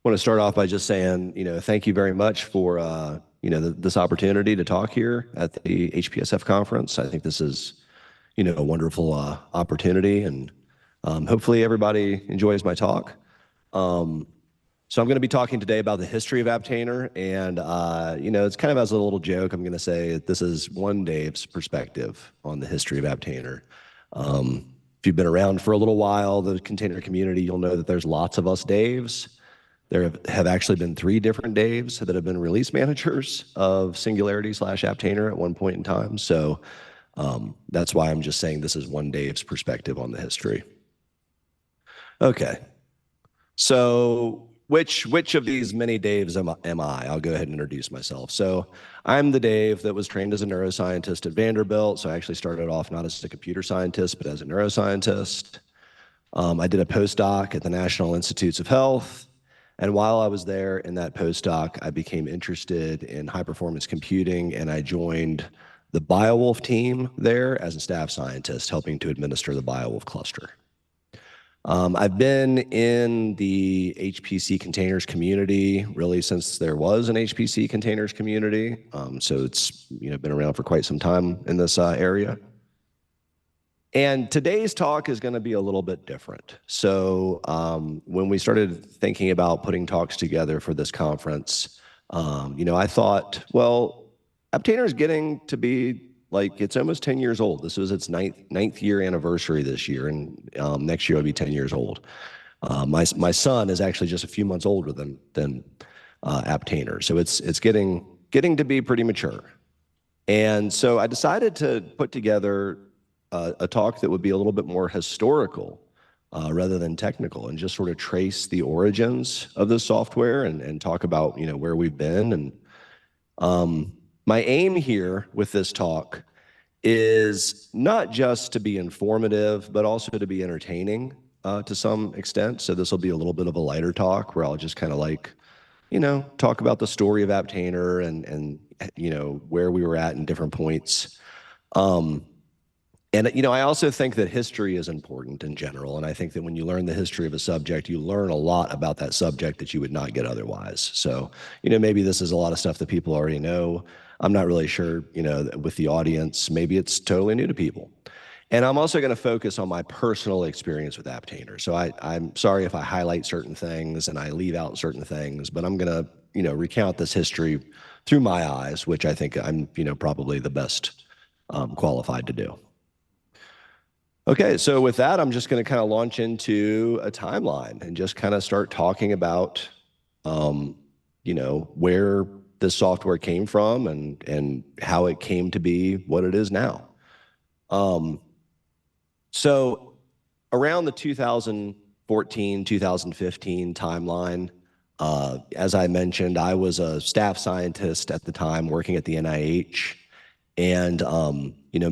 want to start off by just saying, thank you very much for, this opportunity to talk here at the HPSF conference. I think this is, a wonderful opportunity, and hopefully everybody enjoys my talk. So I'm going to be talking today about the history of Apptainer, and, it's kind of as a little joke, I'm going to say this is one Dave's perspective on the history of Apptainer. If you've been around for a little while, the container community, you'll know that there's lots of us Daves. There have actually been 3 different Daves that have been release managers of Singularity / Apptainer at one point in time. So that's why I'm just saying this is one Dave's perspective on the history. Okay, so which of these many Daves am I? I'll go ahead and introduce myself. So I'm the Dave that was trained as a neuroscientist at Vanderbilt. So I actually started off not as a computer scientist, but as a neuroscientist. I did a postdoc at the National Institutes of Health. And while I was there in that postdoc, I became interested in high-performance computing, and I joined the BioWolf team there as a staff scientist, helping to administer the BioWolf cluster. I've been in the HPC containers community really since there was an HPC containers community. So it's been around for quite some time in this area. And today's talk is going to be a little bit different. So when we started thinking about putting talks together for this conference, I thought, well, Apptainer is getting to be like, it's almost 10 years old. This was its ninth year anniversary this year, and next year it'll be 10 years old. My son is actually just a few months older than Apptainer, so it's getting to be pretty mature. And so I decided to put together a talk that would be a little bit more historical rather than technical, and just sort of trace the origins of the software and talk about where we've been. And my aim here with this talk is not just to be informative, but also to be entertaining to some extent. So this will be a little bit of a lighter talk where I'll just kind of talk about the story of Apptainer and where we were at in different points. And I also think that history is important in general. And I think that when you learn the history of a subject, you learn a lot about that subject that you would not get otherwise. So, maybe this is a lot of stuff that people already know. I'm not really sure, with the audience, maybe it's totally new to people. And I'm also going to focus on my personal experience with Apptainer. So I'm sorry if I highlight certain things and I leave out certain things, but I'm going to, recount this history through my eyes, which I think I'm, probably the best qualified to do. Okay, so with that, I'm just going to kind of launch into a timeline and just kind of start talking about, where this software came from and how it came to be what it is now. So around the 2014, 2015 timeline, as I mentioned, I was a staff scientist at the time working at the NIH. And,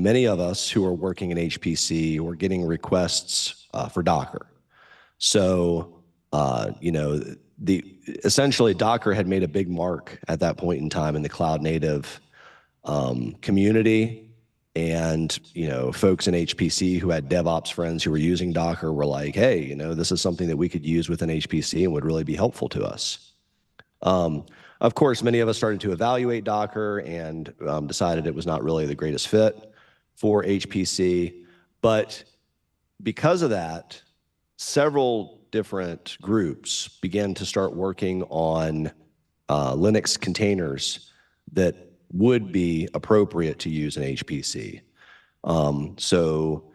many of us who are working in HPC were getting requests for Docker. So, essentially Docker had made a big mark at that point in time in the cloud native community. And, folks in HPC who had DevOps friends who were using Docker were like, hey, this is something that we could use within HPC and would really be helpful to us. Of course, many of us started to evaluate Docker and decided it was not really the greatest fit for HPC. But because of that, several different groups began to start working on Linux containers that would be appropriate to use in HPC. So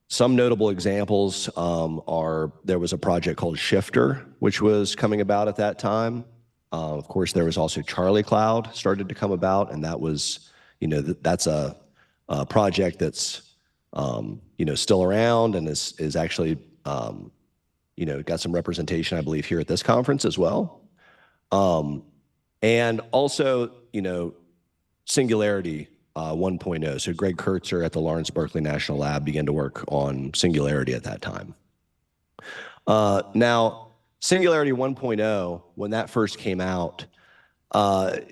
some notable examples are, there was a project called Shifter, which was coming about at that time. Of course, there was also Charlie Cloud started to come about, and that was, that's a project that's, still around and is actually, got some representation, I believe, here at this conference as well. And also, Singularity 1.0. So Greg Kurtzer at the Lawrence Berkeley National Lab began to work on Singularity at that time. Now, Singularity 1.0, when that first came out, there's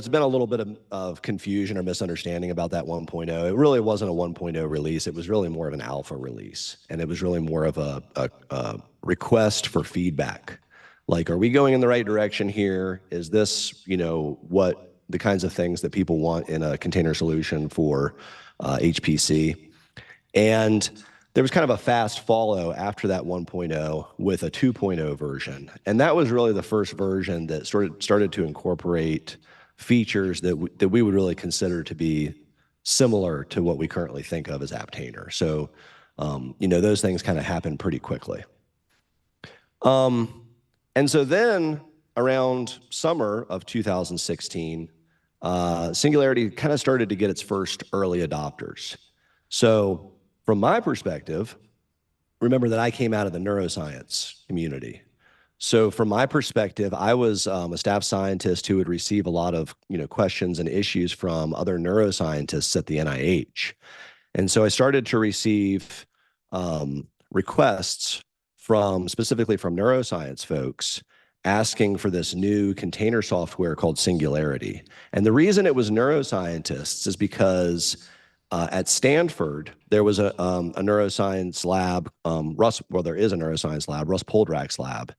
been a little bit of confusion or misunderstanding about that 1.0. It really wasn't a 1.0 release. It was really more of an alpha release, and it was really more of a request for feedback Like, are we going in the right direction here? Is this, what the kinds of things that people want in a container solution for HPC? And there was kind of a fast follow after that 1.0 with a 2.0 version. And that was really the first version that started to incorporate features that we would really consider to be similar to what we currently think of as Apptainer. So, those things kind of happened pretty quickly. And so then around summer of 2016, Singularity kind of started to get its first early adopters. So from my perspective, remember that I came out of the neuroscience community. So from my perspective, I was a staff scientist who would receive a lot of questions and issues from other neuroscientists at the NIH. And so I started to receive requests specifically from neuroscience folks asking for this new container software called Singularity. And the reason it was neuroscientists is because at Stanford, there was a neuroscience lab, there is a neuroscience lab, Russ Poldrak's lab.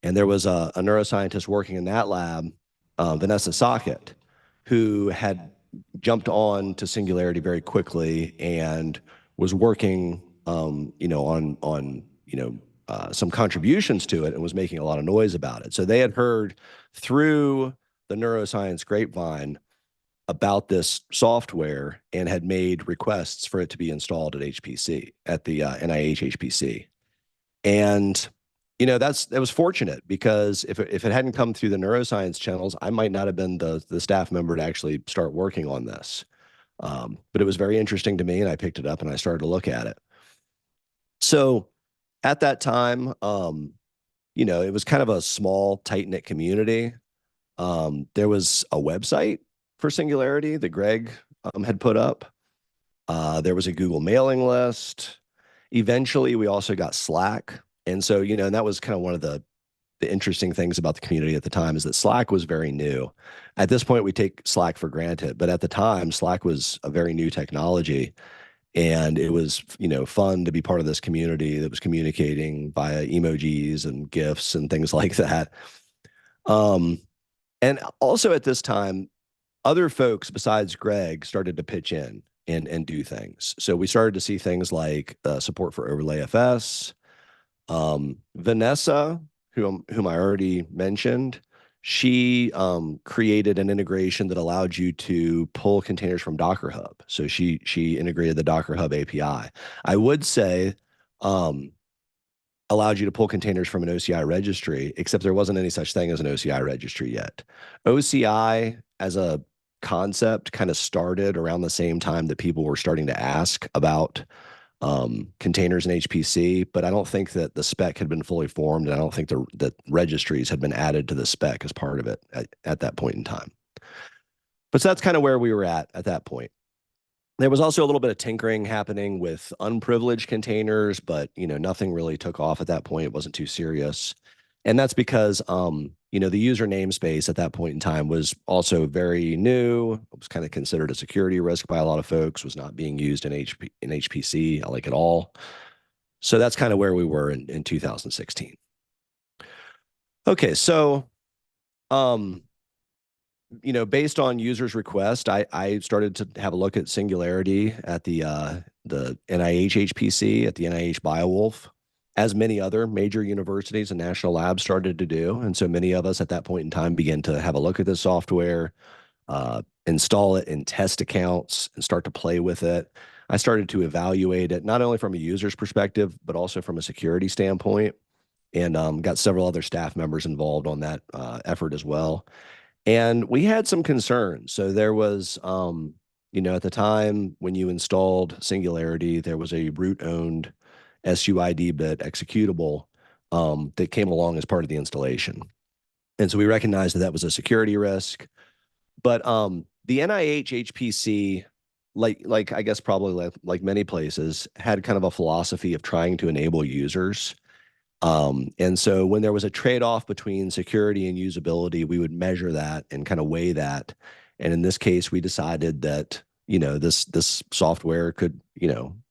And there was a neuroscientist working in that lab, Vanessa Sockett, who had jumped on to Singularity very quickly and was working, on some contributions to it and was making a lot of noise about it. So they had heard through the neuroscience grapevine about this software and had made requests for it to be installed at HPC, at the NIH HPC. And that was fortunate, because if it hadn't come through the neuroscience channels, I might not have been the staff member to actually start working on this. But it was very interesting to me, and I picked it up and I started to look at it. So at that time, it was kind of a small, tight-knit community. There was a website for Singularity that Greg had put up. There was a Google mailing list. Eventually, we also got Slack. And so, and that was kind of one of the interesting things about the community at the time, is that Slack was very new. At this point, we take Slack for granted, but at the time, Slack was a very new technology. And it was, fun to be part of this community that was communicating via emojis and GIFs and things like that. And also at this time, other folks besides Greg started to pitch in and do things. So we started to see things like support for OverlayFS. Vanessa, whom I already mentioned, she created an integration that allowed you to pull containers from Docker Hub. So she integrated the Docker Hub API. I would say allowed you to pull containers from an OCI registry, except there wasn't any such thing as an OCI registry yet. OCI as a concept kind of started around the same time that people were starting to ask about containers in HPC, but I don't think that the spec had been fully formed, and I don't think that registries had been added to the spec as part of it at that point in time. But so that's kind of where we were at that point. There was also a little bit of tinkering happening with unprivileged containers, but nothing really took off at that point. It wasn't too serious. And that's because the user namespace at that point in time was also very new. It was kind of considered a security risk by a lot of folks, was not being used in HPC like at all. So that's kind of where we were in 2016. Okay, so based on users' request, I started to have a look at Singularity at the NIH HPC, at the NIH BioWolf, as many other major universities and national labs started to do. And so many of us at that point in time began to have a look at this software, install it in test accounts, and start to play with it. I started to evaluate it, not only from a user's perspective, but also from a security standpoint, and got several other staff members involved on that effort as well. And we had some concerns. So there was, at the time when you installed Singularity, there was a root-owned SUID bit executable that came along as part of the installation. And so we recognized that was a security risk. But the NIH HPC, like I guess probably like many places, had kind of a philosophy of trying to enable users. And so when there was a trade-off between security and usability, we would measure that and kind of weigh that. And in this case, we decided that, this software could,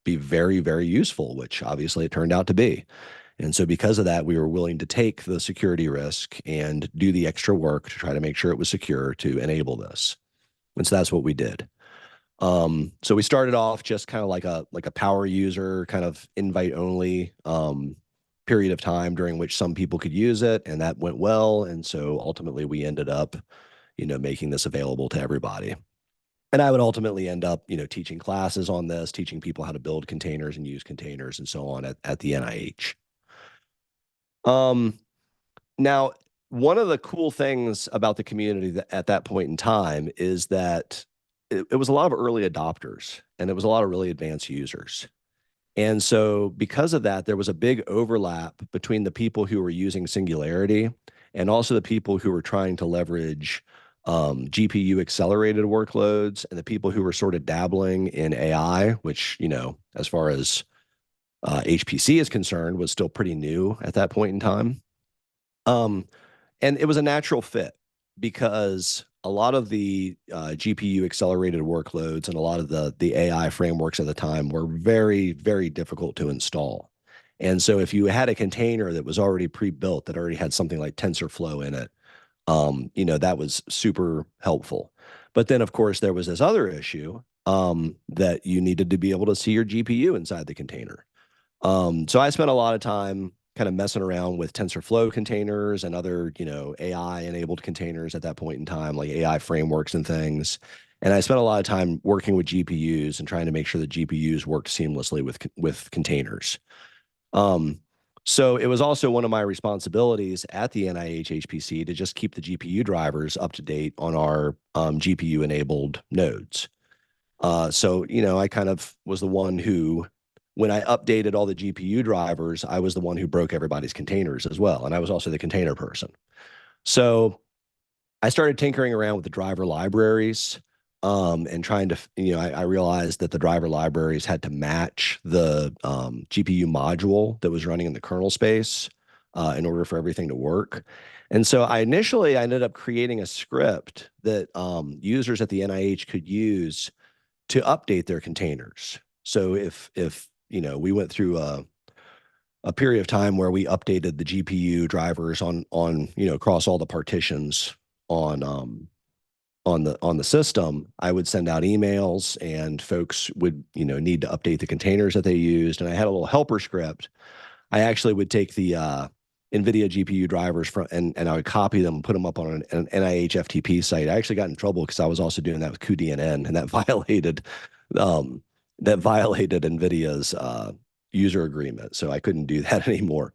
be very, very useful, which obviously it turned out to be. And so because of that, we were willing to take the security risk and do the extra work to try to make sure it was secure to enable this. And so that's what we did. So we started off just kind of like a power user, kind of invite only period of time during which some people could use it, and that went well. And so ultimately we ended up, making this available to everybody. And I would ultimately end up, teaching classes on this, teaching people how to build containers and use containers and so on at the NIH. Now, one of the cool things about the community at that point in time is that it was a lot of early adopters and it was a lot of really advanced users. And so because of that, there was a big overlap between the people who were using Singularity and also the people who were trying to leverage GPU accelerated workloads and the people who were sort of dabbling in AI, which, as far as HPC is concerned, was still pretty new at that point in time. And it was a natural fit because a lot of the GPU accelerated workloads and a lot of the AI frameworks at the time were very, very difficult to install. And so if you had a container that was already pre-built, that already had something like TensorFlow in it, that was super helpful. But then, of course, there was this other issue that you needed to be able to see your GPU inside the container. So I spent a lot of time kind of messing around with TensorFlow containers and other, AI-enabled containers at that point in time, like AI frameworks and things. And I spent a lot of time working with GPUs and trying to make sure that GPUs worked seamlessly with containers. So it was also one of my responsibilities at the NIH HPC to just keep the GPU drivers up to date on our GPU-enabled nodes. So, I kind of was the one who, when I updated all the GPU drivers, I was the one who broke everybody's containers as well. And I was also the container person. So I started tinkering around with the driver libraries and trying to, I realized that the driver libraries had to match the GPU module that was running in the kernel space in order for everything to work. And so I ended up creating a script that users at the NIH could use to update their containers. So if we went through a period of time where we updated the GPU drivers on across all the partitions on the system, I would send out emails and folks would need to update the containers that they used. And I had a little helper script. I actually would take the NVIDIA GPU drivers from and I would copy them and put them up on an NIH FTP site. I actually got in trouble because I was also doing that with cuDNN, and that violated NVIDIA's user agreement. So I couldn't do that anymore.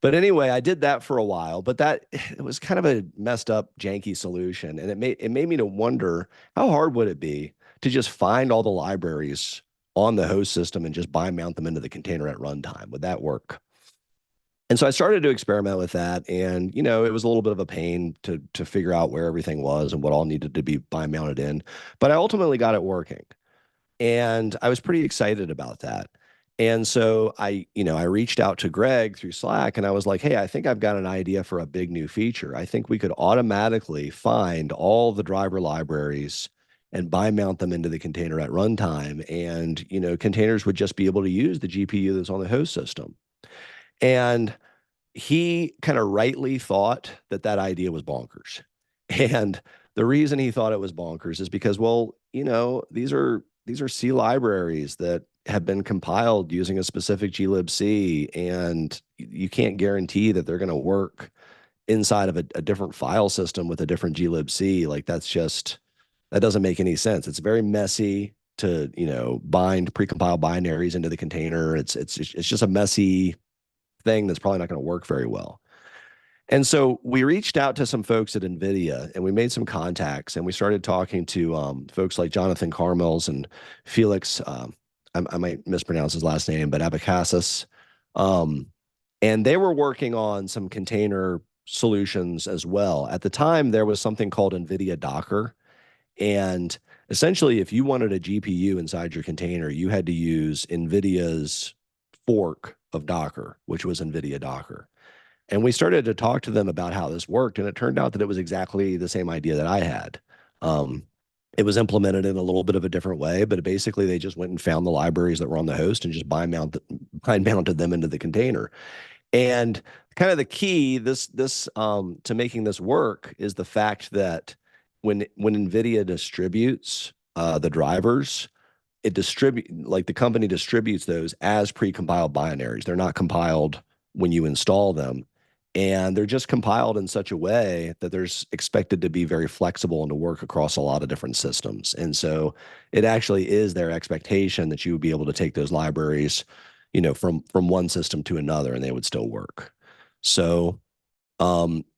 But anyway, I did that for a while, but it was kind of a messed up, janky solution. And it made me to wonder, how hard would it be to just find all the libraries on the host system and just bind mount them into the container at runtime? Would that work? And so I started to experiment with that. And, it was a little bit of a pain to figure out where everything was and what all needed to be bind mounted in. But I ultimately got it working. And I was pretty excited about that. And so I reached out to Greg through Slack and I was like, hey, I think I've got an idea for a big new feature. I think we could automatically find all the driver libraries and bind mount them into the container at runtime. And, containers would just be able to use the GPU that's on the host system. And he kind of rightly thought that idea was bonkers. And the reason he thought it was bonkers is because, well, these are C libraries that have been compiled using a specific glibc, and you can't guarantee that they're going to work inside of a different file system with a different glibc. Like that doesn't make any sense. It's very messy to bind precompiled binaries into the container. It's just a messy thing that's probably not going to work very well. And so we reached out to some folks at NVIDIA and we made some contacts and we started talking to folks like Jonathan Carmels and Felix, I might mispronounce his last name, but Abacassis. And they were working on some container solutions as well. At the time, there was something called NVIDIA Docker. And essentially, if you wanted a GPU inside your container, you had to use NVIDIA's fork of Docker, which was NVIDIA Docker. And we started to talk to them about how this worked, and it turned out that it was exactly the same idea that I had. It was implemented in a little bit of a different way, but basically they just went and found the libraries that were on the host and just bind mounted them into the container. And kind of the key to making this work is the fact that when NVIDIA distributes the drivers, the company distributes those as pre-compiled binaries. They're not compiled when you install them. And they're just compiled in such a way that there's expected to be very flexible and to work across a lot of different systems. And so it actually is their expectation that you would be able to take those libraries, from one system to another, and they would still work. So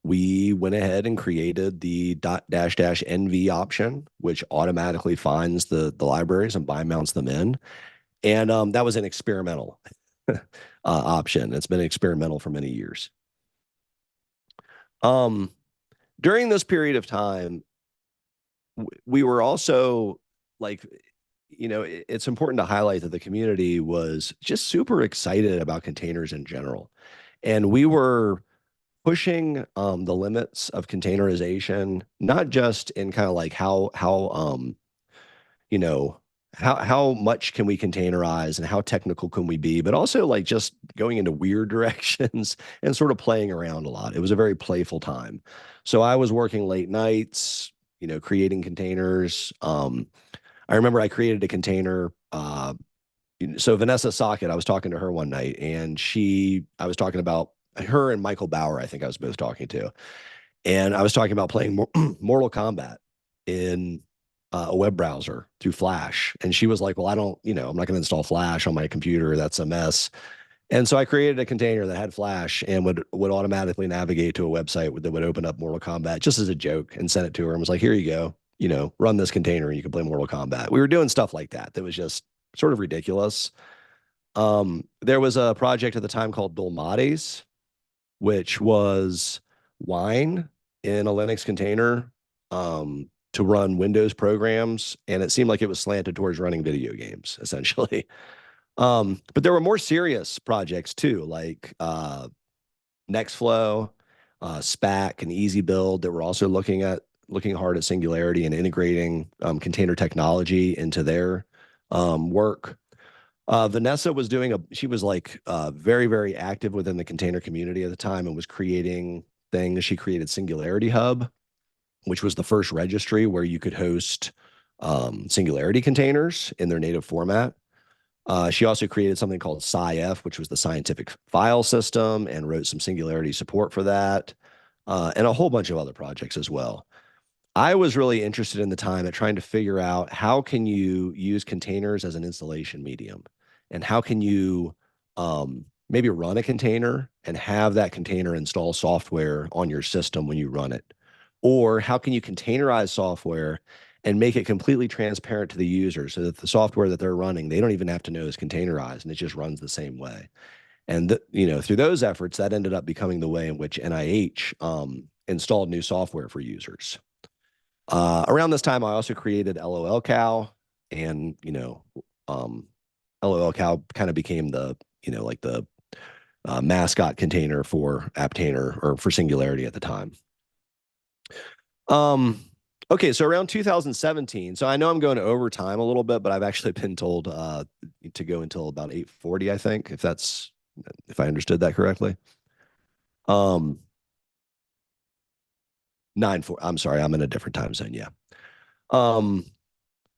we went ahead and created the dash dash NV option, which automatically finds the libraries and bind mounts them in. And that was an experimental option. It's been experimental for many years. During this period of time, we were also like, it's important to highlight that the community was just super excited about containers in general. And we were pushing the limits of containerization, not just in kind of like you know, how much can we containerize and how technical can we be, but also like just going into weird directions and sort of playing around a lot. It was a very playful time. So I was working late nights, creating containers. I remember I created a container. So Vanessa Socket, I was talking to her one night, and I was talking about her and Michael Bauer, I think I was both talking to. And I was talking about playing Mortal Kombat in a web browser through Flash. And she was like, well, I'm not going to install Flash on my computer. That's a mess. And so I created a container that had Flash and would automatically navigate to a website that would open up Mortal Kombat just as a joke, and sent it to her and was like, here you go, run this container and you can play Mortal Kombat. We were doing stuff like that. That was just sort of ridiculous. There was a project at the time called Dolmades, which was wine in a Linux container to run Windows programs. And it seemed like it was slanted towards running video games, essentially. But there were more serious projects too, like Nextflow, SPAC, and Easy Build, that were also looking hard at Singularity and integrating container technology into their work. Vanessa was she was like very, very active within the container community at the time and was creating things. She created Singularity Hub, which was the first registry where you could host Singularity containers in their native format. She also created something called CIF, which was the scientific file system, and wrote some Singularity support for that, and a whole bunch of other projects as well. I was really interested in the time at trying to figure out how can you use containers as an installation medium, and how can you maybe run a container and have that container install software on your system when you run it, or how can you containerize software and make it completely transparent to the user so that the software that they're running, they don't even have to know is containerized and it just runs the same way. And through those efforts, that ended up becoming the way in which NIH installed new software for users. Around this time, I also created LOLCow, and LOLCow kind of became the mascot container for Apptainer, or for Singularity at the time. Okay, so around 2017. So I know I'm going over time a little bit, but I've actually been told to go until about 8:40, I think, if I understood that correctly. 9:40. I'm sorry, I'm in a different time zone. Yeah.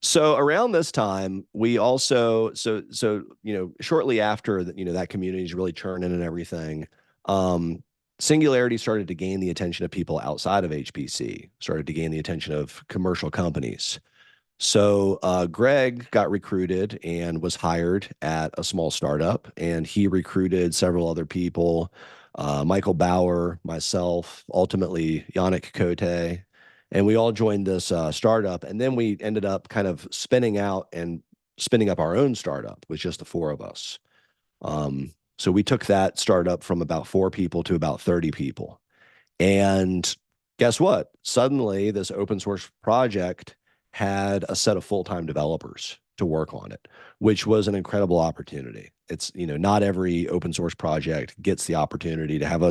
So around this time, we also shortly after that, that community is really churning and everything. Singularity started to gain the attention of people outside of HPC, started to gain the attention of commercial companies. So Greg got recruited and was hired at a small startup, and he recruited several other people, Michael Bauer, myself, ultimately Yannick Cote, and we all joined this startup. And then we ended up kind of spinning out and spinning up our own startup with just the four of us. So we took that startup from about 4 people to about 30 people. And guess what? Suddenly, this open source project had a set of full-time developers to work on it, which was an incredible opportunity. It's, not every open source project gets the opportunity to have a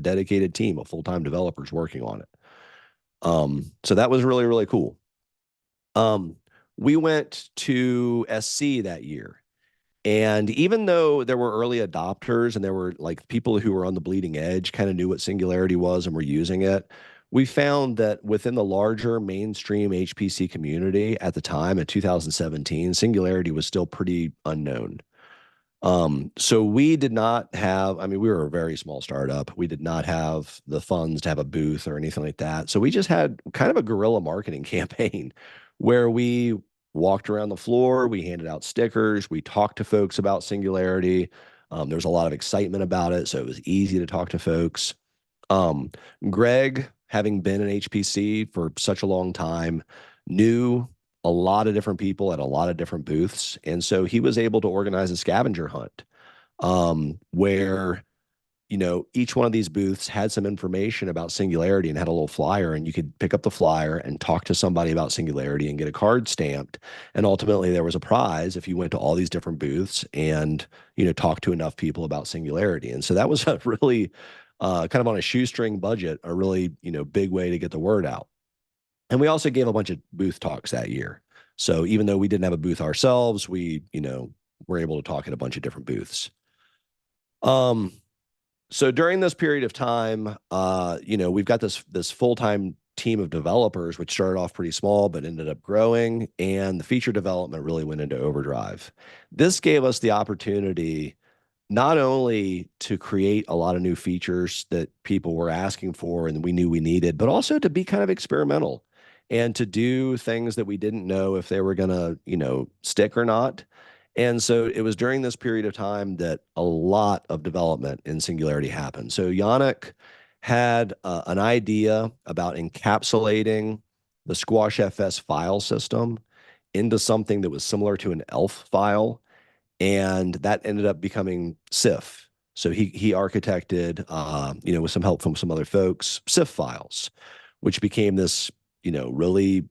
dedicated team of full-time developers working on it. So that was really, really cool. We went to SC that year, And even though there were early adopters and there were like people who were on the bleeding edge, kind of knew what Singularity was and were using it, we found that within the larger mainstream HPC community at the time in 2017, Singularity was still pretty unknown. So we did not have, I mean, we were a very small startup. We did not have the funds to have a booth or anything like that. So we just had kind of a guerrilla marketing campaign where we walked around the floor, we handed out stickers, we talked to folks about Singularity. There was a lot of excitement about it, so it was easy to talk to folks. Um, Greg, having been in HPC for such a long time, knew a lot of different people at a lot of different booths. And so he was able to organize a scavenger hunt where, each one of these booths had some information about Singularity and had a little flyer, and you could pick up the flyer and talk to somebody about Singularity and get a card stamped. And ultimately, there was a prize if you went to all these different booths and, talked to enough people about Singularity. And so that was a really kind of on a shoestring budget, a really, big way to get the word out. And we also gave a bunch of booth talks that year. So even though we didn't have a booth ourselves, we, were able to talk at a bunch of different booths. So during this period of time, we've got this full-time team of developers, which started off pretty small but ended up growing, and the feature development really went into overdrive. This gave us the opportunity not only to create a lot of new features that people were asking for and we knew we needed, but also to be kind of experimental and to do things that we didn't know if they were going to, stick or not. And so it was during this period of time that a lot of development in Singularity happened. So Yannick had an idea about encapsulating the Squash FS file system into something that was similar to an ELF file, and that ended up becoming CIF. So he architected, with some help from some other folks, CIF files, which became this, really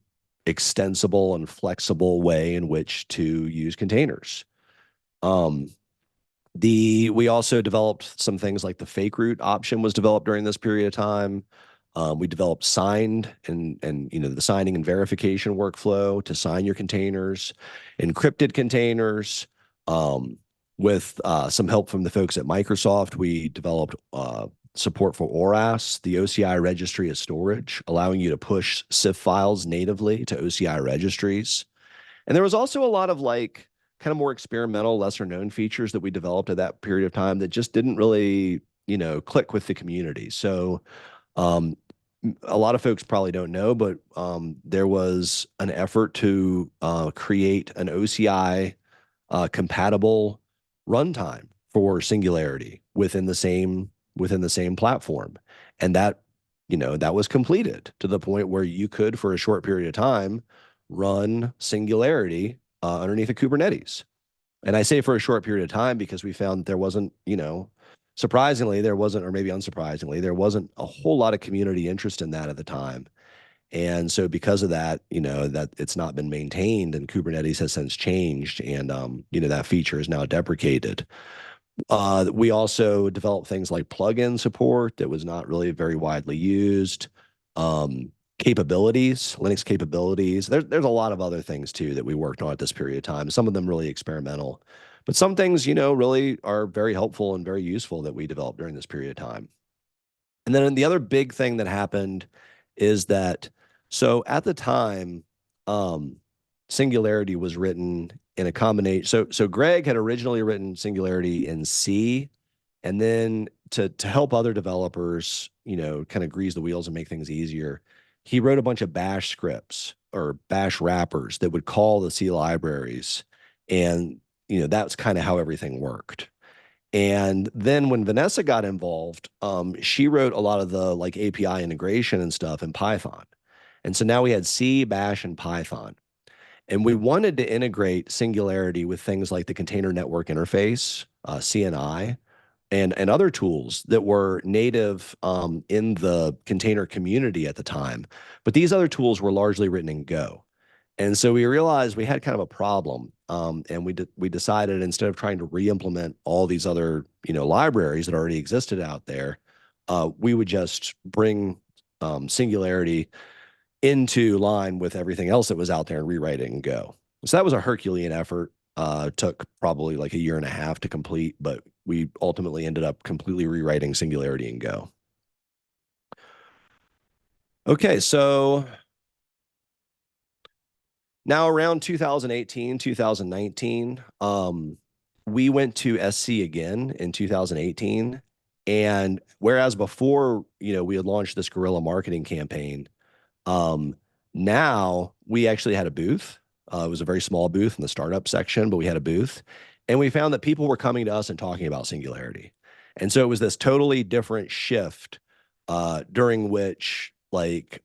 extensible and flexible way in which to use containers. We also developed some things like the fake root option was developed during this period of time. We developed signed and the signing and verification workflow to sign your containers, encrypted containers. With some help from the folks at Microsoft, we developed support for ORAS, the OCI registry as storage, allowing you to push CIF files natively to OCI registries. And there was also a lot of like kind of more experimental, lesser known features that we developed at that period of time that just didn't really, click with the community. So a lot of folks probably don't know, but there was an effort to create an OCI compatible runtime for Singularity within the same platform, and that was completed to the point where you could, for a short period of time, run Singularity underneath a Kubernetes. And I say for a short period of time because we found that there wasn't, surprisingly, there wasn't, or maybe unsurprisingly, there wasn't a whole lot of community interest in that at the time. And so because of that, that it's not been maintained, and Kubernetes has since changed, and that feature is now deprecated. We also developed things like plugin support that was not really very widely used. Capabilities, Linux capabilities. There's a lot of other things too that we worked on at this period of time. Some of them really experimental, but some things, really are very helpful and very useful that we developed during this period of time. And then the other big thing that happened is that, so at the time, Singularity was written in a combination. So Greg had originally written Singularity in C, and then to help other developers, kind of grease the wheels and make things easier, he wrote a bunch of bash scripts or bash wrappers that would call the C libraries. And, that's kind of how everything worked. And then when Vanessa got involved, she wrote a lot of the like API integration and stuff in Python. And so now we had C, Bash, and Python. And we wanted to integrate Singularity with things like the Container Network Interface, CNI, and other tools that were native in the container community at the time. But these other tools were largely written in Go. And so we realized we had kind of a problem, and we decided, instead of trying to re-implement all these other libraries that already existed out there, we would just bring Singularity into line with everything else that was out there and rewrite it in Go. So that was a Herculean effort. Took probably like a year and a half to complete, but we ultimately ended up completely rewriting Singularity in Go. Okay, so now around 2018, 2019, we went to SC again in 2018. And whereas before, we had launched this guerrilla marketing campaign, um, now we actually had a booth. It was a very small booth in the startup section, but we had a booth. And we found that people were coming to us and talking about Singularity. And so it was this totally different shift during which, like,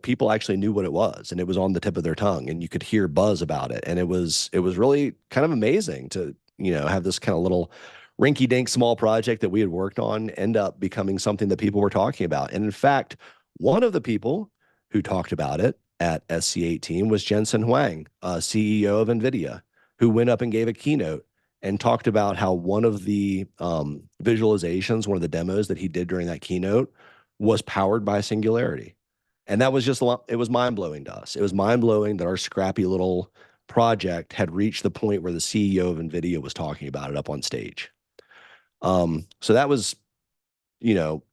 people actually knew what it was, and it was on the tip of their tongue, and you could hear buzz about it. And it was really kind of amazing to, have this kind of little rinky-dink small project that we had worked on end up becoming something that people were talking about. And in fact, one of the people who talked about it at SC18 was Jensen Huang, CEO of NVIDIA, who went up and gave a keynote and talked about how one of the visualizations, one of the demos that he did during that keynote was powered by Singularity. And that was just, it was mind-blowing to us. It was mind-blowing that our scrappy little project had reached the point where the CEO of NVIDIA was talking about it up on stage. So that was,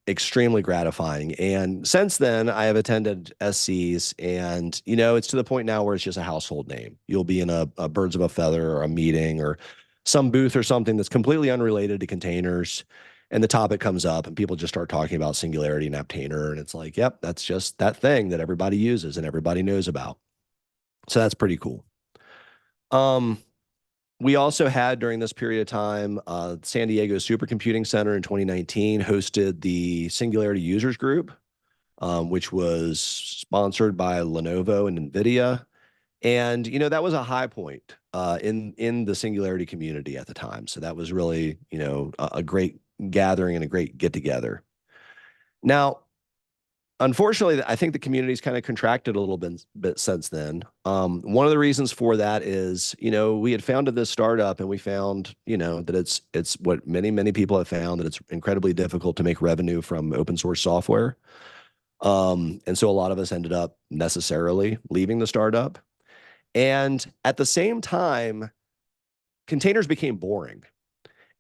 extremely gratifying. And since then, I have attended SCs, and, it's to the point now where it's just a household name. You'll be in a birds of a feather or a meeting or some booth or something that's completely unrelated to containers, and the topic comes up and people just start talking about Singularity and Apptainer, and it's like, yep, that's just that thing that everybody uses and everybody knows about. So that's pretty cool. We also had, during this period of time, San Diego Supercomputing Center in 2019 hosted the Singularity Users Group, which was sponsored by Lenovo and NVIDIA. And, that was a high point in the Singularity community at the time. So that was really, a great gathering and a great get together. Now, unfortunately, I think the community's kind of contracted a little bit since then. One of the reasons for that is, we had founded this startup, and we found, that it's what many people have found, that it's incredibly difficult to make revenue from open source software. And so a lot of us ended up necessarily leaving the startup. And at the same time, containers became boring.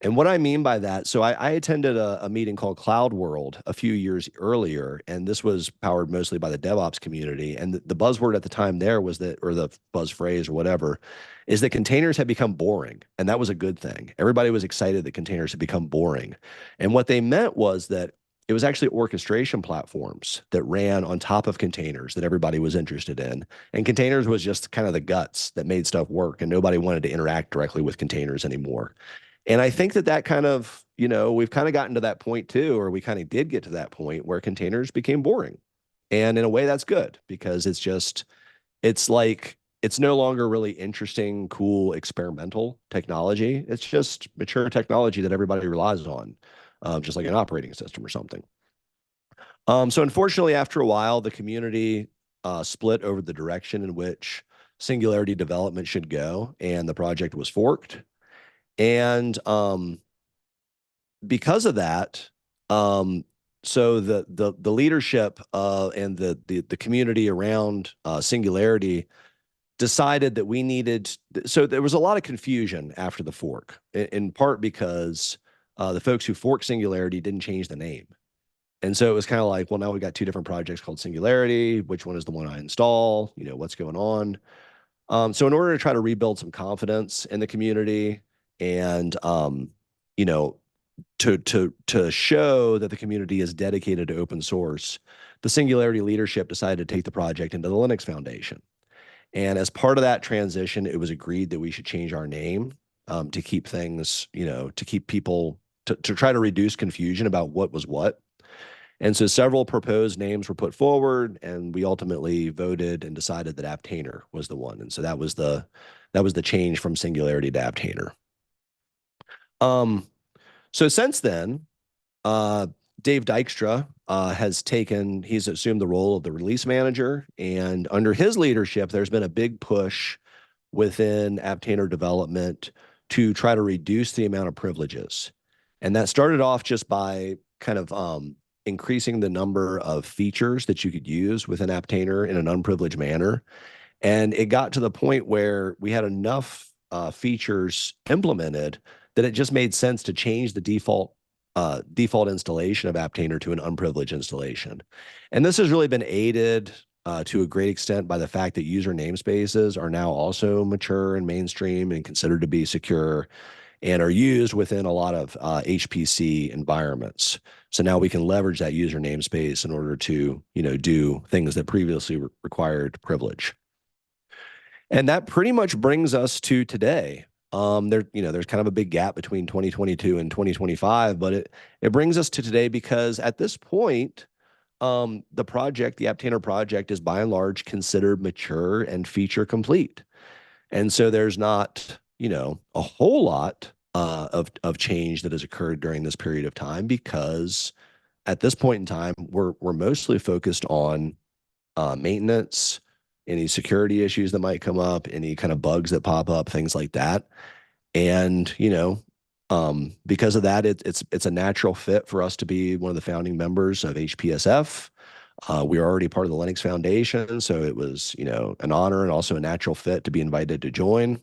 And what I mean by that, so I attended a meeting called Cloud World a few years earlier, and this was powered mostly by the DevOps community. And the buzzword at the time there was that, or the buzz phrase or whatever, is that containers had become boring. And that was a good thing. Everybody was excited that containers had become boring. And what they meant was that it was actually orchestration platforms that ran on top of containers that everybody was interested in. And containers was just kind of the guts that made stuff work, and nobody wanted to interact directly with containers anymore. And I think that kind of, we've kind of gotten to that point too, or we kind of did get to that point where containers became boring. And in a way that's good, because it's like, it's no longer really interesting, cool, experimental technology. It's just mature technology that everybody relies on, just like an operating system or something. So unfortunately, after a while, the community split over the direction in which Singularity development should go, and the project was forked. And because of that, so the leadership and the community around Singularity decided that we needed. So there was a lot of confusion after the fork, in part because the folks who forked Singularity didn't change the name. And so it was kind of like, well, now we got two different projects called Singularity. Which one is the one I install? What's going on? So in order to try to rebuild some confidence in the community, and to show that the community is dedicated to open source, the Singularity leadership decided to take the project into the Linux Foundation. And as part of that transition, it was agreed that we should change our name to keep things, to keep people, to try to reduce confusion about what was what. And so several proposed names were put forward, and we ultimately voted and decided that Apptainer was the one. And so that was the change from Singularity to Apptainer. So since then, Dave Dykstra he's assumed the role of the release manager, and under his leadership, there's been a big push within Apptainer development to try to reduce the amount of privileges. And that started off just by kind of increasing the number of features that you could use within Apptainer in an unprivileged manner. And it got to the point where we had enough features implemented that it just made sense to change the default installation of Apptainer to an unprivileged installation. And this has really been aided to a great extent by the fact that user namespaces are now also mature and mainstream and considered to be secure and are used within a lot of HPC environments. So now we can leverage that user namespace in order to, do things that previously required privilege. And that pretty much brings us to today. There's kind of a big gap between 2022 and 2025, but it brings us to today because at this point, the Apptainer project is by and large considered mature and feature complete. And so there's not, a whole lot of change that has occurred during this period of time because at this point in time, we're mostly focused on maintenance, any security issues that might come up, any kind of bugs that pop up, things like that. And, because of that, it's a natural fit for us to be one of the founding members of HPSF. We are already part of the Linux Foundation, so it was, an honor and also a natural fit to be invited to join.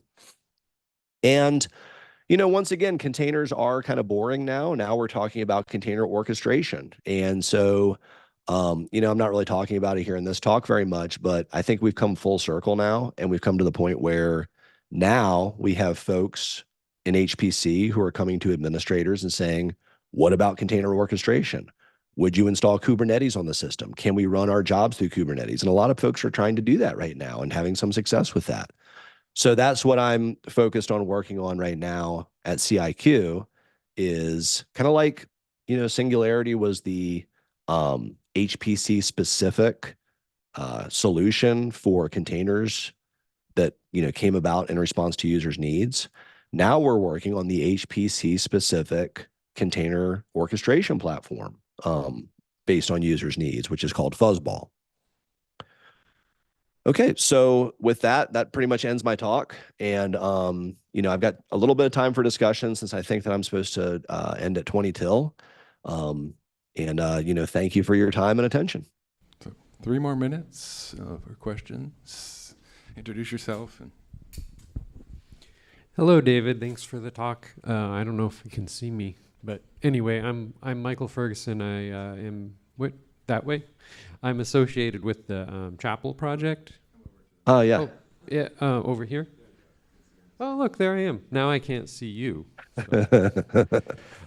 And, once again, containers are kind of boring now. Now we're talking about container orchestration. And so, I'm not really talking about it here in this talk very much, but I think we've come full circle now, and we've come to the point where now we have folks in HPC who are coming to administrators and saying, what about container orchestration? Would you install Kubernetes on the system? Can we run our jobs through Kubernetes? And a lot of folks are trying to do that right now and having some success with that. So that's what I'm focused on working on right now at CIQ is kind of like, Singularity was the HPC specific solution for containers that, came about in response to users' needs. Now we're working on the HPC specific container orchestration platform based on users' needs, which is called Fuzzball. Okay, so with that pretty much ends my talk. And, I've got a little bit of time for discussion since I think that I'm supposed to end at 20 till. Thank you for your time and attention. So 3 more minutes for questions. Introduce yourself. Hello, David. Thanks for the talk. I don't know if you can see me, but anyway, I'm Michael Ferguson. I am that way. I'm associated with the Chapel project. Oh, yeah. Oh, yeah. Over here. Oh, look, there I am. Now I can't see you. So.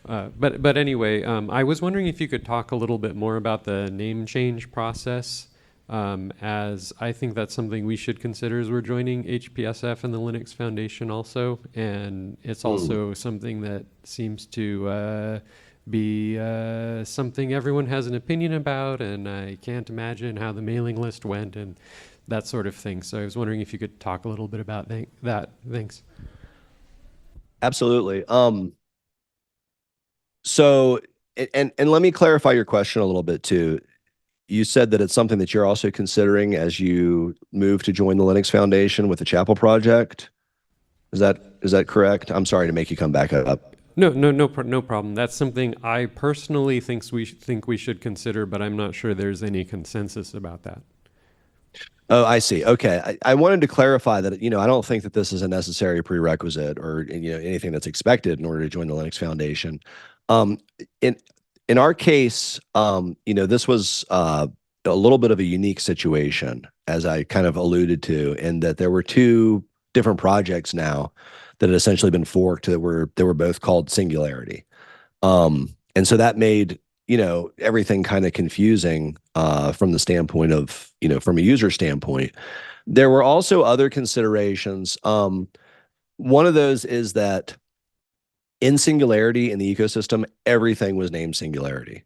But anyway, I was wondering if you could talk a little bit more about the name change process, as I think that's something we should consider as we're joining HPSF and the Linux Foundation also. And it's also something that seems to be something everyone has an opinion about, and I can't imagine how the mailing list went and that sort of thing. So I was wondering if you could talk a little bit about that. Thanks. Absolutely. So, and let me clarify your question a little bit too. You said that it's something that you're also considering as you move to join the Linux Foundation with the Chapel project. Is that correct? I'm sorry to make you come back up. No problem. That's something I personally think we should consider, but I'm not sure there's any consensus about that. Oh, I see. Okay. I wanted to clarify that, I don't think that this is a necessary prerequisite or, anything that's expected in order to join the Linux Foundation. In our case, this was a little bit of a unique situation, as I kind of alluded to, in that there were 2 different projects now that had essentially been forked that were both called Singularity. And so that made, everything kind of confusing from the standpoint of, from a user standpoint. There were also other considerations. One of those is that in Singularity, in the ecosystem, everything was named Singularity.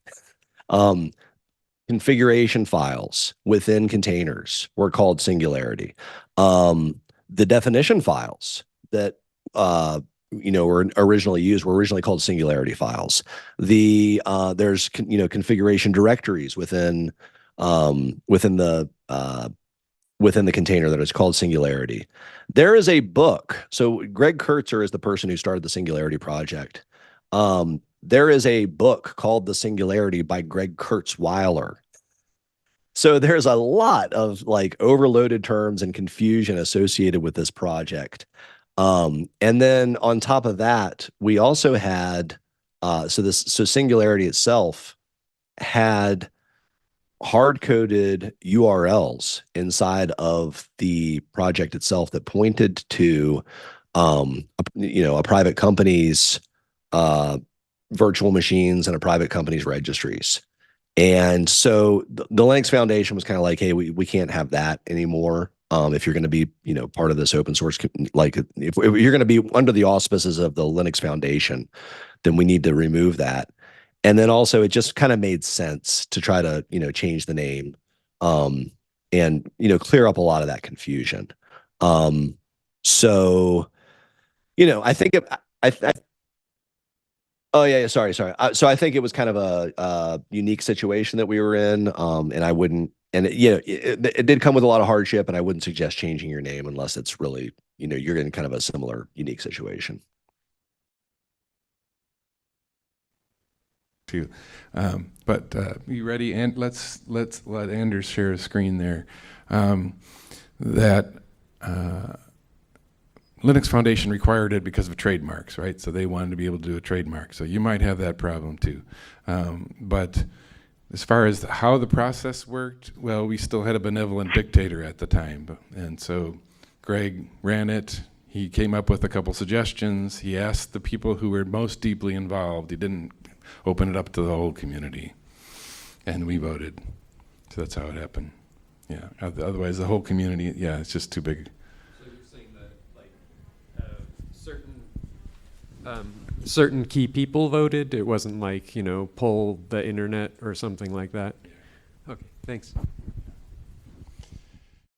Configuration files within containers were called Singularity. The definition files that were originally used were originally called Singularity files. There's configuration directories within the container that is called Singularity. There is a book. So Greg Kurtzer is the person who started the Singularity project. There is a book called The Singularity by Greg Kurzweiler. So there's a lot of like overloaded terms and confusion associated with this project. And then on top of that, we also had so Singularity itself had hard-coded URLs inside of the project itself that pointed to a private company's virtual machines and a private company's registries. And so the Linux Foundation was kind of like, hey, we can't have that anymore. If you're going to be, part of this open source, like if you're going to be under the auspices of the Linux Foundation, then we need to remove that. And then also it just kind of made sense to try to, change the name, and, clear up a lot of that confusion. So, I think oh yeah, sorry. So I think it was kind of a unique situation that we were in, and I wouldn't, and it did come with a lot of hardship, and I wouldn't suggest changing your name unless it's really, you're in kind of a similar unique situation. Too, but you ready? And let's let Anders share a screen there. That Linux Foundation required it because of trademarks, right? So they wanted to be able to do a trademark. So you might have that problem too. But as far as how the process worked, well, we still had a benevolent dictator at the time. And so Greg ran it. He came up with a couple suggestions. He asked the people who were most deeply involved. He didn't open it up to the whole community. And we voted. So that's how it happened. Yeah. Otherwise, the whole community, yeah, it's just too big. Certain key people voted. It wasn't like, pull the internet or something like that. Okay, thanks.